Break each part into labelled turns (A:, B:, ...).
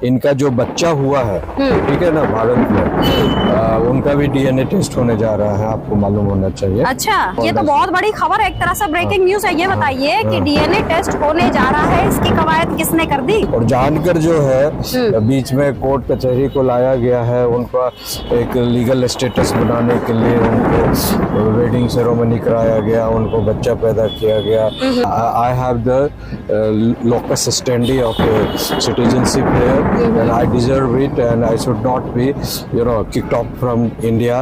A: इनका जो बच्चा हुआ है, ठीक है ना, भारत में, उनका भी डीएनए टेस्ट होने जा रहा है, आपको मालूम होना चाहिए।
B: अच्छा, ये तो बहुत बड़ी खबर है, एक तरह से ब्रेकिंग न्यूज है। ये बताइए कि डीएनए टेस्ट होने जा रहा है, इसकी कवायद किसने कर दी?
A: और जानकर जो है बीच में कोर्ट कचहरी को लाया गया है, उनका एक लीगल स्टेटस बनाने के लिए उनको वेडिंग सेरेमनी कराया गया, उनको बच्चा पैदा किया गया। I have the locus standi of citizenship here and I deserve it and I should not be, kicked off from India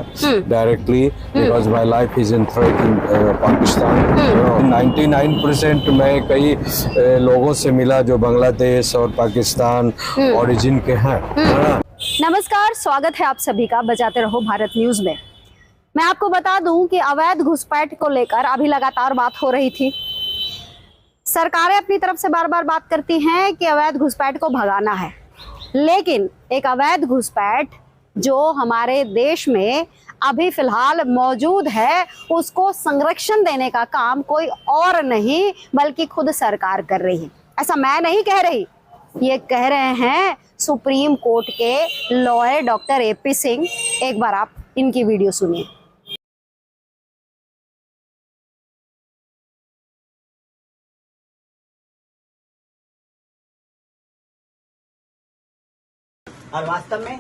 A: directly because my life is in threat in Pakistan. 99% मैं कई लोगों से मिला जो बांग्लादेश और पाकिस्तान ओरिजिन के हैं।
B: नमस्कार, स्वागत है आप सभी का बजाते रहो भारत न्यूज में। मैं आपको बता दूं कि अवैध घुसपैठ को लेकर अभी लगातार बात हो रही थी। सरकारें अपनी तरफ से बार बार बात करती हैं कि अवैध घुसपैठ को भगाना है, लेकिन एक अवैध घुसपैठ जो हमारे देश में अभी फिलहाल मौजूद है, उसको संरक्षण देने का काम कोई और नहीं बल्कि खुद सरकार कर रही है। ऐसा मैं नहीं कह रही, ये कह रहे हैं सुप्रीम कोर्ट के लॉयर डॉक्टर एपी सिंह। एक बार आप इनकी वीडियो सुनिए।
C: और वास्तव में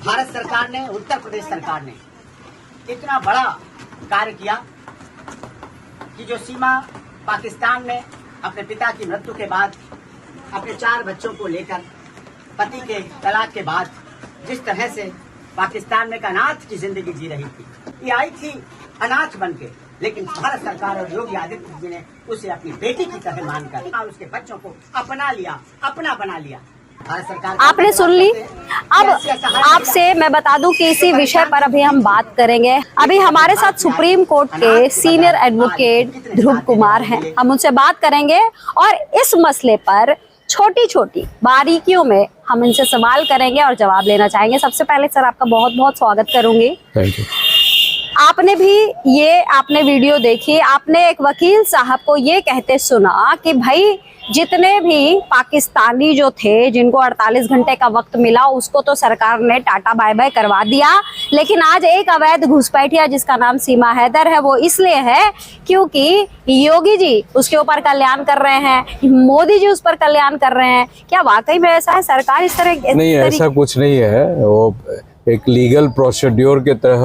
C: भारत सरकार ने, उत्तर प्रदेश सरकार ने इतना बड़ा कार्य किया कि जो सीमा पाकिस्तान में अपने पिता की मृत्यु के बाद अपने 4 बच्चों को लेकर पति के तलाक के बाद जिस तरह से पाकिस्तान में एक अनाथ की जिंदगी जी रही थी, ये आई थी अनाथ बन के, लेकिन भारत सरकार और योगी आदित्यनाथ जी ने उसे अपनी बेटी की तरह मानकर और उसके बच्चों को अपना लिया, अपना बना लिया।
B: आपने सुन ली। अब आपसे मैं बता दूं कि इसी विषय पर अभी हम बात करेंगे। अभी हमारे साथ सुप्रीम कोर्ट के सीनियर एडवोकेट ध्रुव कुमार हैं, हम उनसे बात करेंगे और इस मसले पर छोटी छोटी बारीकियों में हम इनसे सवाल करेंगे और जवाब लेना चाहेंगे। सबसे पहले सर, आपका बहुत बहुत स्वागत करूंगी।
A: Thank you.
B: आपने वीडियो देखी, आपने एक वकील साहब को ये कहते सुना कि भाई जितने भी पाकिस्तानी जो थे जिनको 48 घंटे का वक्त मिला, उसको तो सरकार ने टाटा बाय बाय करवा दिया, लेकिन आज एक अवैध घुसपैठिया जिसका नाम सीमा हैदर है, वो इसलिए है क्योंकि योगी जी उसके ऊपर कल्याण कर रहे हैं, मोदी जी उस पर कल्याण कर रहे हैं। क्या वाकई में ऐसा है? सरकार इस तरह
A: नहीं, ऐसा कुछ नहीं है। वो एक लीगल प्रोसीड्योर के तरह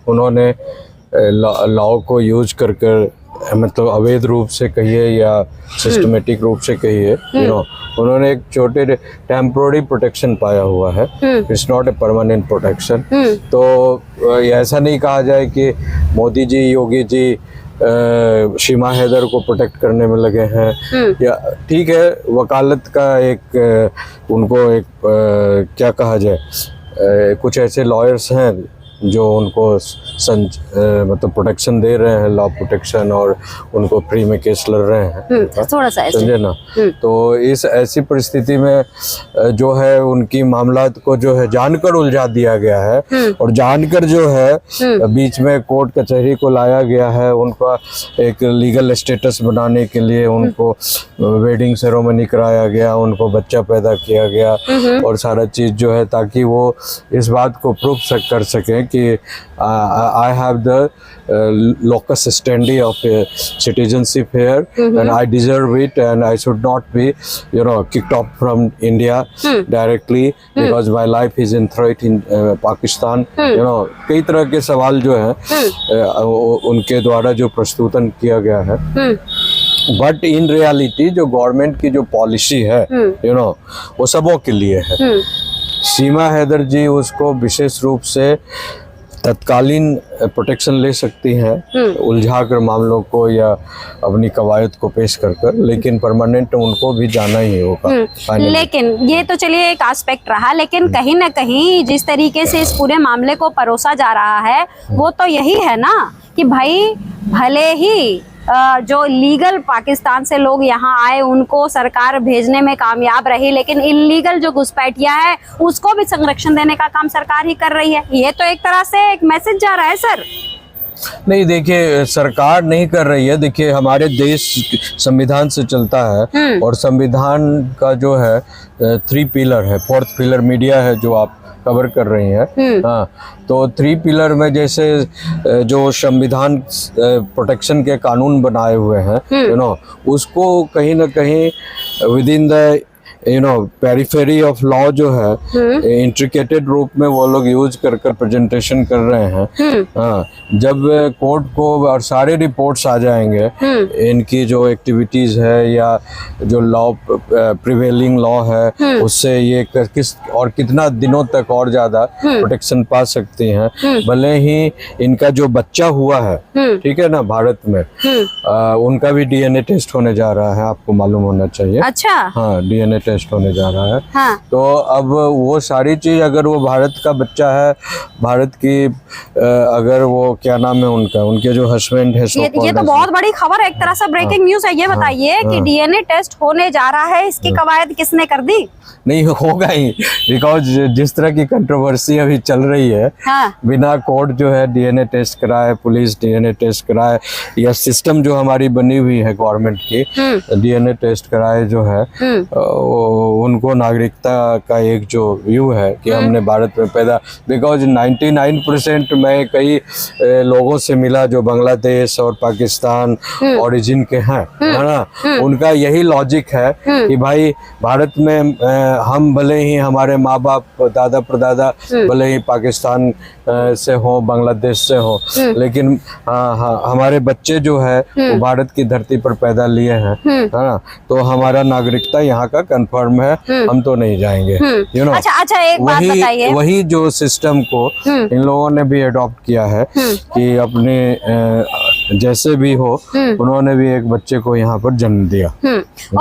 A: उन्होंने लॉ को यूज कर मतलब अवैध रूप से कहिए या सिस्टमेटिक रूप से कहिए, उन्होंने एक छोटे टेम्पोररी प्रोटेक्शन पाया हुआ है। It's not a permanent protection. तो ऐसा नहीं कहा जाए कि मोदी जी, योगी जी सीमा हैदर को प्रोटेक्ट करने में लगे हैं, या ठीक है, वकालत का एक उनको एक क्या कहा जाए, कुछ ऐसे लॉयर्स हैं जो उनको मतलब प्रोटेक्शन दे रहे हैं, लॉ प्रोटेक्शन, और उनको फ्री में केस लड़ रहे हैं,
B: थोड़ा सा
A: समझे ना। तो इस ऐसी परिस्थिति में जो है उनकी मामलात को जो है जानकर उलझा दिया गया है, और जानकर जो है बीच में कोर्ट कचहरी को लाया गया है, उनका एक लीगल स्टेटस बनाने के लिए उनको वेडिंग सेरेमनी कराया गया, उनको बच्चा पैदा किया गया, और सारा चीज़ जो है ताकि वो इस बात को प्रूफ कर सकें कि I have the locus standi of citizenship here and I deserve it and I should not be, kicked off from India directly because my life is in threat in Pakistan. कई तरह के सवाल जो हैं उनके द्वारा जो प्रस्तुतन किया गया है, बट इन रियलिटी जो गवर्नमेंट की जो पॉलिसी है, वो सबों के लिए है। सीमा हैदर जी उसको विशेष रूप से तत्कालीन प्रोटेक्शन ले सकती हैं, उलझाकर मामलों को या अपनी कवायद को पेश कर, लेकिन परमानेंट उनको भी जाना ही होगा।
B: लेकिन ये तो चलिए एक एस्पेक्ट रहा, लेकिन कहीं ना कहीं जिस तरीके से इस पूरे मामले को परोसा जा रहा है, वो तो यही है ना कि भाई भले ही जो लीगल पाकिस्तान से लोग यहाँ आए उनको सरकार भेजने में कामयाब रही, लेकिन इलीगल जो घुसपैठिया है उसको भी संरक्षण देने का काम सरकार ही कर रही है। ये तो एक तरह से एक मैसेज जा रहा है सर।
A: नहीं, देखिए सरकार नहीं कर रही है। देखिए हमारे देश संविधान से चलता है और संविधान का जो है 3 पिलर है। 4th पिलर मीडिया है जो आप कवर कर रही हैं। हाँ, तो 3 पिलर में जैसे जो संविधान प्रोटेक्शन के कानून बनाए हुए हैं उसको कहीं ना कहीं with in the periphery of law जो है इंट्रिकेटेड रूप में वो लोग यूज कर प्रेजेंटेशन कर रहे हैं। हाँ, जब कोर्ट को और सारे रिपोर्ट्स आ जाएंगे इनकी जो एक्टिविटीज है या जो लॉ प्रिवेलिंग लॉ है उससे ये किस और कितना दिनों तक और ज्यादा प्रोटेक्शन पा सकती हैं। भले ही इनका जो बच्चा हुआ है, ठीक है ना, भारत में उनका भी डीएनए टेस्ट होने जा रहा है, आपको मालूम होना चाहिए।
B: अच्छा।
A: हाँ, डीएनए टेस्ट होने जा रहा है।
B: हाँ।
A: तो अब वो सारी चीज, अगर वो भारत का बच्चा है, भारत की अगर वो क्या नाम है उनका, उनके जो हस्बैंड है,
B: ये तो बहुत बड़ी खबर है, एक तरह से ब्रेकिंग न्यूज है। ये बताइए कि डीएनए टेस्ट होने जा रहा है, इसकी कवायद किसने कर दी?
A: नहीं होगा ही, बिकॉज जिस तरह की कंट्रोवर्सी अभी चल रही है,
B: हाँ।
A: बिना कोर्ट जो है डीएनए टेस्ट कराए, पुलिस डीएनए टेस्ट कराए, या सिस्टम जो हमारी बनी हुई है गवर्नमेंट की डीएनए टेस्ट कराए जो है, उनको नागरिकता का एक जो व्यू है कि हमने भारत में पैदा, बिकॉज 99% मैं कई लोगों से मिला जो बांग्लादेश और पाकिस्तान ओरिजिन के हैं, है ना, उनका यही लॉजिक है कि भाई भारत में हम भले ही हमारे माँ बाप दादा परदादा भले ही पाकिस्तान से हो, बांग्लादेश से हो, लेकिन हमारे बच्चे जो है वो भारत की धरती पर पैदा लिए हैं, है ना, तो हमारा नागरिकता यहाँ का कंफर्म है, हम तो नहीं जाएंगे।
B: अच्छा, एक बात बताइए।
A: वही जो सिस्टम को इन लोगों ने भी अडॉप्ट किया है कि अपने जैसे भी हो उन्होंने भी एक बच्चे को यहाँ पर जन्म दिया।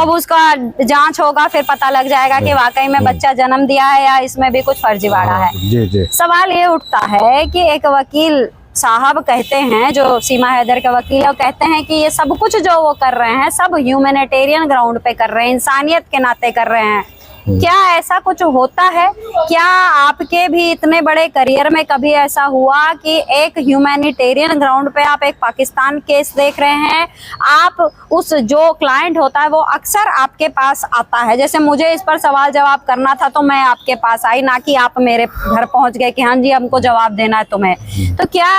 B: अब उसका जांच होगा, फिर पता लग जाएगा कि वाकई में बच्चा जन्म दिया है या इसमें भी कुछ फर्जीवाड़ा है।
A: जी जी।
B: सवाल ये उठता है कि एक वकील साहब कहते हैं, जो सीमा हैदर के वकील है, वो कहते हैं कि ये सब कुछ जो वो कर रहे हैं सब ह्यूमैनिटेरियन ग्राउंड पे कर रहे हैं, इंसानियत के नाते कर रहे हैं। क्या ऐसा कुछ होता है? क्या आपके भी इतने बड़े करियर में कभी ऐसा हुआ कि एक ह्यूमैनिटेरियन ग्राउंड पे आप एक पाकिस्तान केस देख रहे हैं, आप उस जो क्लाइंट होता है वो अक्सर आपके पास आता है, जैसे मुझे इस पर सवाल जवाब करना था तो मैं आपके पास आई, ना कि आप मेरे घर पहुंच गए कि हाँ जी हमको जवाब देना है तुम्हें। तो क्या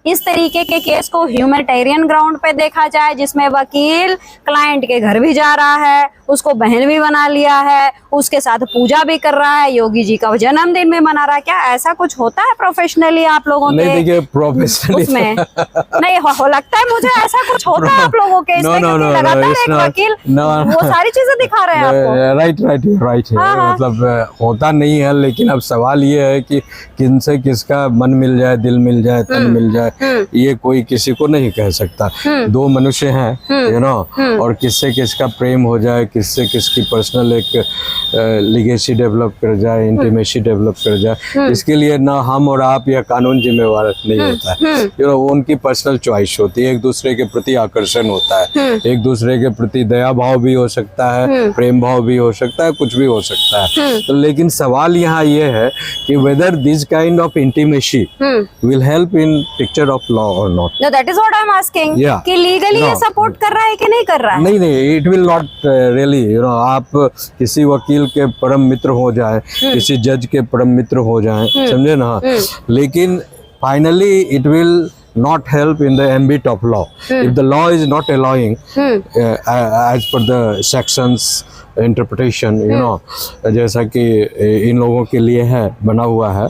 B: इस तरीके के केस को ह्यूमैनिटेरियन ग्राउंड पे देखा जाए, जिसमें वकील क्लाइंट के घर भी जा रहा है, उसको बहन भी बना लिया है, उसके साथ पूजा भी कर रहा है, योगी जी का जन्मदिन भी मना रहा है? क्या ऐसा कुछ होता है प्रोफेशनली आप लोगों के?
A: नहीं, देखिए प्रोफेशनली
B: उसमें नहीं हो लगता है मुझे ऐसा कुछ होता है आप लोगों के इसमें, क्योंकि लगातार एक वकील वो सारी चीजें दिखा रहे हैं आपको।
A: राइट है। मतलब होता नहीं है, लेकिन अब सवाल ये है कि किनसे किसका मन मिल जाए, दिल मिल जाए, तन मिल जाए, ये कोई किसी को नहीं कह सकता। दो मनुष्य हैं और किससे किसका प्रेम हो जाए, किससे किसकी पर्सनल एक लिगेसी डेवलप कर जाए, इंटीमेसी डेवलप कर जाए, इसके लिए ना हम और आप या कानून जिम्मेवार नहीं होता है। उनकी पर्सनल चॉइस होती है, एक दूसरे के प्रति आकर्षण होता है, एक दूसरे के प्रति दया भाव भी हो सकता है, प्रेम भाव भी हो सकता है, कुछ भी हो सकता है। तो लेकिन सवाल यहाँ ये है कि whether this kind of intimacy will help in picture of law और not.
B: No, that is what I'm asking. कि लीगली ये सपोर्ट कर रहा है कि नहीं कर रहा है?
A: नहीं, इट विल नॉट रियली। आप किसी वकील के परम मित्र हो जाए, किसी जज के परम मित्र हो जाए, समझे ना, लेकिन finally it will not help in the ambit of law. If the law is not allowing as per the sections interpretation, जैसा कि इन लोगों के लिए है बना हुआ है,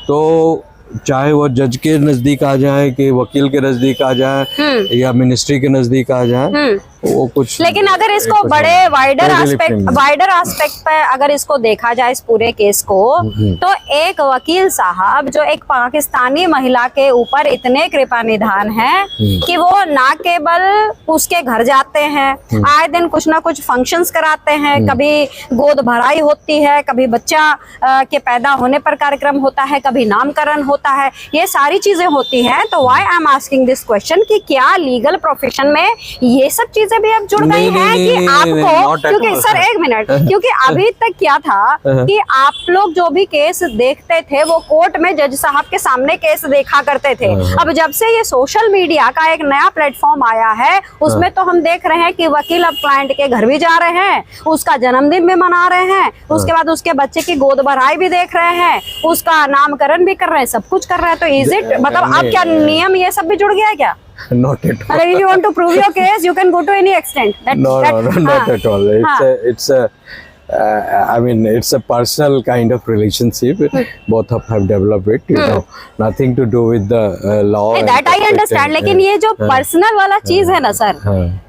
A: तो चाहे वो जज के नजदीक आ जाए कि वकील के नजदीक आ जाए या मिनिस्ट्री के नजदीक आ जाए, वो कुछ।
B: लेकिन अगर इसको बड़े वाइडर एस्पेक्ट पे अगर इसको देखा जाए इस पूरे केस को, तो एक वकील साहब जो एक पाकिस्तानी महिला के ऊपर इतने कृपा निधान है कि वो ना केवल उसके घर जाते हैं, आए दिन कुछ ना कुछ फंक्शंस कराते हैं, कभी गोद भराई होती है, कभी बच्चा के पैदा होने पर कार्यक्रम होता है, कभी नामकरण होता है, ये सारी चीजें होती हैं। तो why I am asking this question कि क्या लीगल प्रोफेशन में ये सब चीजें चीजें भी अब जुड़ गई
A: नहीं,
B: हैं
A: नहीं,
B: कि
A: नहीं,
B: आपको,
A: not at
B: क्योंकि
A: all.
B: सर एक मिनट, क्योंकि अभी तक क्या था कि आप लोग जो भी केस देखते थे वो कोर्ट में जज साहब के सामने केस देखा करते थे। अब जब से ये सोशल मीडिया का एक नया प्लेटफॉर्म आया है, उसमें तो हम देख रहे हैं कि वकील अब क्लाइंट के घर भी जा रहे हैं, उसका जन्मदिन भी मना रहे हैं, उसके बाद उसके बच्चे की गोद भराई भी देख रहे हैं, उसका नामकरण भी कर रहे हैं, सब कुछ कर रहे हैं। तो इज इट, मतलब अब क्या नियम ये सब भी जुड़ गया है क्या?
A: Not at all.
B: If you want to prove your case, you can go to any extent.
A: No, not at all. I mean, it's a personal kind of relationship. Both of have developed it. You know, nothing to do with the law.
B: That I understand. लेकिन ये जो personal वाला चीज है ना sir,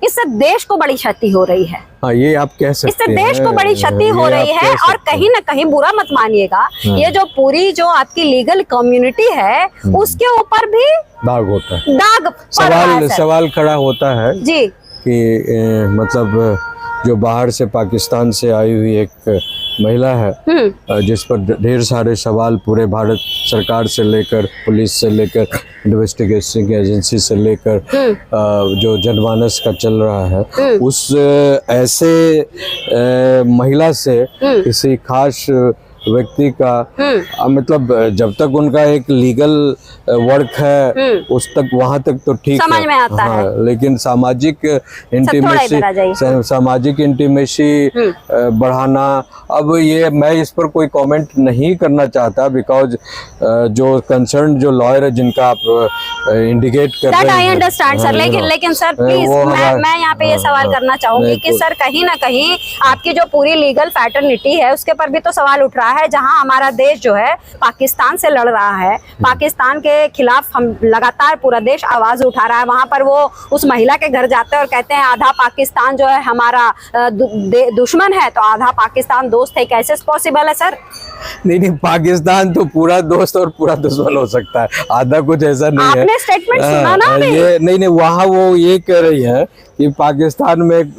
B: इससे देश को बड़ी क्षति हो रही है।
A: हाँ, ये आप कह सकते
B: इससे
A: हैं।
B: देश को बड़ी क्षति हो रही है, और कहीं ना कहीं बुरा मत मानिएगा, ये जो पूरी जो आपकी लीगल कम्युनिटी है उसके ऊपर भी
A: दाग होता है।
B: दाग पड़ रहा है सर।
A: सवाल खड़ा होता है
B: जी
A: कि मतलब जो बाहर से पाकिस्तान से आई हुई एक महिला है, जिस पर ढेर सारे सवाल पूरे भारत सरकार से लेकर, पुलिस से लेकर, इन्वेस्टिगेशन एजेंसी से लेकर जो जनमानस का चल रहा है, उस ऐसे महिला से किसी खास व्यक्ति का मतलब जब तक उनका एक लीगल वर्क है उस तक वहां तक तो ठीक
B: समझ में आता
A: है, लेकिन सामाजिक इंटीमेसी बढ़ाना, अब ये मैं इस पर कोई कमेंट नहीं करना चाहता, बिकॉज जो कंसर्न जो लॉयर है जिनका आप इंडिकेट कर रहे हैं,
B: आई अंडरस्टैंड सर, लेकिन सर प्लीज मैं यहाँ पे ये सवाल करना चाहूंगी कि सर कहीं ना कहीं आपकी जो पूरी लीगल फैटर्निटी है उसके पर भी तो सवाल उठ रहा है, जहां हमारा देश जो है पाकिस्तान से लड़ रहा है, पाकिस्तान के खिलाफ हम लगातार पूरा देश आवाज उठा रहा है। वहां पर वो उस महिला के घर जाते हैं और कहते हैं आधा पाकिस्तान जो है हमारा दुश्मन है तो आधा पाकिस्तान दोस्त है। कैसे पॉसिबल है सर?
A: नहीं, पाकिस्तान तो पूरा दोस्त और पूरा दुश्मन हो सकता है, आधा कुछ ऐसा नहीं है।
B: आपने स्टेटमेंट सुना ना अभी?
A: ये नहीं, वहाँ वो ये कह रही है कि पाकिस्तान में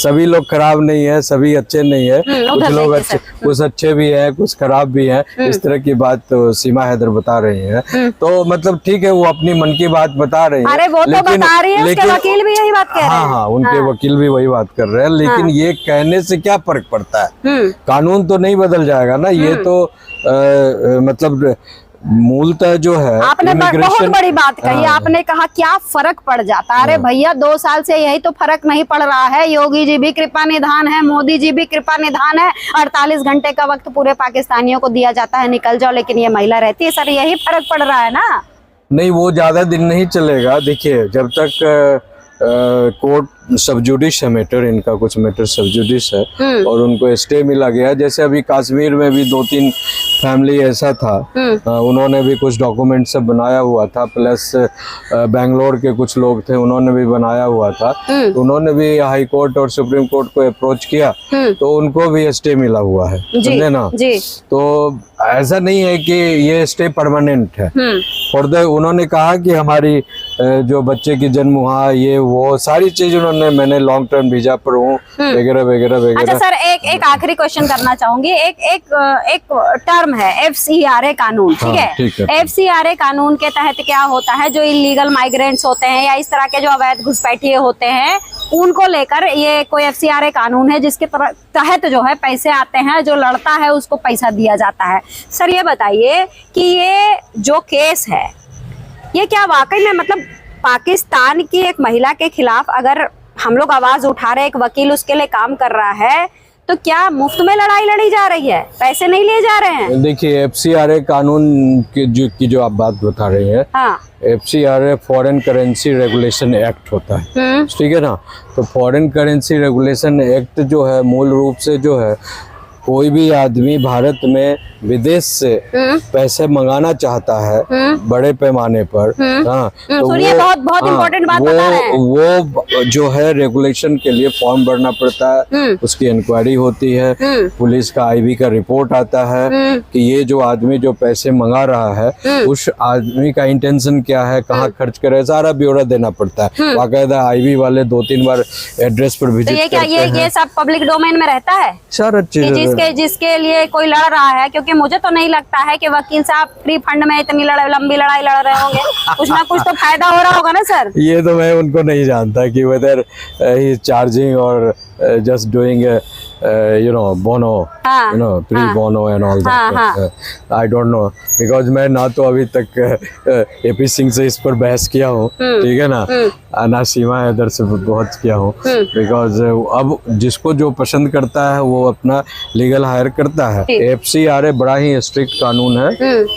A: सभी लोग खराब नहीं है, सभी अच्छे नहीं है, कुछ लोग अच्छे, कुछ अच्छे भी हैं, कुछ खराब भी हैं, इस तरह की बात तो सीमा हैदर बता रही है। तो मतलब ठीक है, वो अपनी मन की बात बता रही है।
B: अरे वो तो बता रही है, उसके वकील भी यही बात कह रहे हैं।
A: हाँ, उनके वकील भी वही बात कर रहे हैं, लेकिन ये कहने से क्या फर्क पड़ता है? कानून तो नहीं बदल जाएगा ना, ये तो मतलब मूलतः जो है
B: आपने बहुत बड़ी बात कही। आपने कहा क्या फर्क पड़ जाता है? अरे भैया 2 साल से यही तो फर्क नहीं पड़ रहा है। योगी जी भी कृपा निधान है, मोदी जी भी कृपा निधान है, 48 घंटे का वक्त पूरे पाकिस्तानियों को दिया जाता है निकल जाओ, लेकिन ये महिला रहती है। सर यही फर्क पड़ रहा है ना?
A: नहीं, वो ज्यादा दिन नहीं चलेगा। देखिए, जब तक कोर्ट सबजुडिश है मैटर, इनका कुछ मैटर सबजुडिश है और उनको स्टे मिला गया, जैसे अभी कश्मीर में भी 2-3 फैमिली ऐसा था, उन्होंने भी कुछ डॉक्यूमेंट सब बनाया हुआ था, प्लस बेंगलोर के कुछ लोग थे उन्होंने भी बनाया हुआ था, तो उन्होंने भी हाई कोर्ट और सुप्रीम कोर्ट को अप्रोच किया तो उनको भी स्टे मिला हुआ है, समझे ना? तो ऐसा नहीं है कि ये स्टे परमानेंट है। और उन्होंने कहा कि हमारी जो बच्चे की जन्म हुआ, ये वो सारी चीज उन्होंने, मैंने लॉन्ग टर्म वीजा पर हूँ वगैरह वगैरह वगैरह।
B: अच्छा सर, एक आखिरी क्वेश्चन करना चाहूंगी। एक टर्म है FCRA कानून, ठीक है? FCRA कानून के तहत क्या होता है, जो इलीगल माइग्रेंट्स होते हैं या इस तरह के जो अवैध घुसपैठिए होते हैं, उनको लेकर ये कोई FCRA कानून है जिसके तहत जो है पैसे आते हैं, जो लड़ता है उसको पैसा दिया जाता है। सर ये बताइए कि ये जो केस है ये क्या वाकई में मतलब पाकिस्तान की एक महिला के खिलाफ अगर हम लोग आवाज उठा रहे, एक वकील उसके लिए काम कर रहा है, तो क्या मुफ्त में लड़ाई लड़ी जा रही है? पैसे नहीं लिए जा रहे हैं?
A: देखिए, FCRA कानून की जो आप बात बता रही हैं, FCRA foreign currency regulation act होता है, ठीक है ना? तो फॉरेन करेंसी रेगुलेशन एक्ट जो है मूल रूप से जो है, कोई भी आदमी भारत में विदेश से पैसे मंगाना चाहता है बड़े पैमाने पर,
B: तो ये बहुत इम्पोर्टेंट बात बता रहे हैं।
A: वो जो है रेगुलेशन के लिए फॉर्म भरना पड़ता है, उसकी इंक्वायरी होती है, पुलिस का IB का रिपोर्ट आता है कि ये जो आदमी जो पैसे मंगा रहा है उस आदमी का इंटेंशन क्या है, कहाँ खर्च करे, सारा ब्यौरा देना पड़ता है। बाकायदा IB वाले 2-3 बार एड्रेस पर विजिट करते हैं।
B: ये सब पब्लिक डोमेन में रहता है,
A: सारा चीज
B: जिसके लिए कोई लड़ रहा है, क्योंकि मुझे तो नहीं लगता है कि वकील साहब फ्री फंड में इतनी लंबी लड़ाई लड़ रहे होंगे। कुछ ना कुछ तो फायदा हो रहा होगा ना सर।
A: ये तो मैं उनको नहीं जानता कि वेदर ही इज चार्जिंग और just doing bono, pre bono and all that. I don't know because मैं ना तो अभी तक एपी सिंह से इस पर बहस किया हूँ, ठीक है ना, ना सीमा हैदर से बहुत किया हूँ, बिकॉज अब जिसको जो पसंद करता है वो अपना लीगल हायर करता है। FCRA बड़ा ही स्ट्रिक्ट कानून है।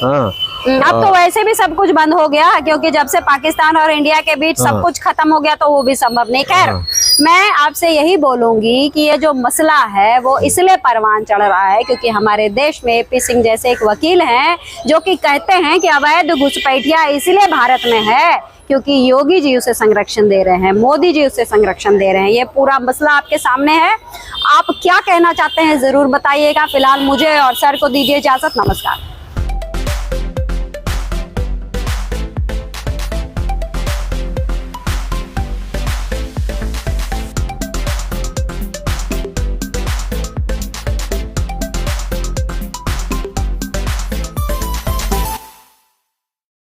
A: हाँ,
B: अब तो वैसे भी सब कुछ बंद हो गया, क्योंकि जब से पाकिस्तान और इंडिया के बीच सब कुछ खत्म हो गया तो वो भी संभव नहीं। खैर, मैं आपसे यही बोलूंगी कि ये जो मसला है वो इसलिए परवान चढ़ रहा है क्योंकि हमारे देश में एपी सिंह जैसे एक वकील हैं जो कि कहते हैं कि अवैध घुसपैठिया इसलिए भारत में है क्योंकि योगी जी उसे संरक्षण दे रहे हैं, मोदी जी उसे संरक्षण दे रहे हैं। ये पूरा मसला आपके सामने है। आप क्या कहना चाहते हैं जरूर बताइएगा। फिलहाल मुझे और सर को दीजिए इजाजत। नमस्कार।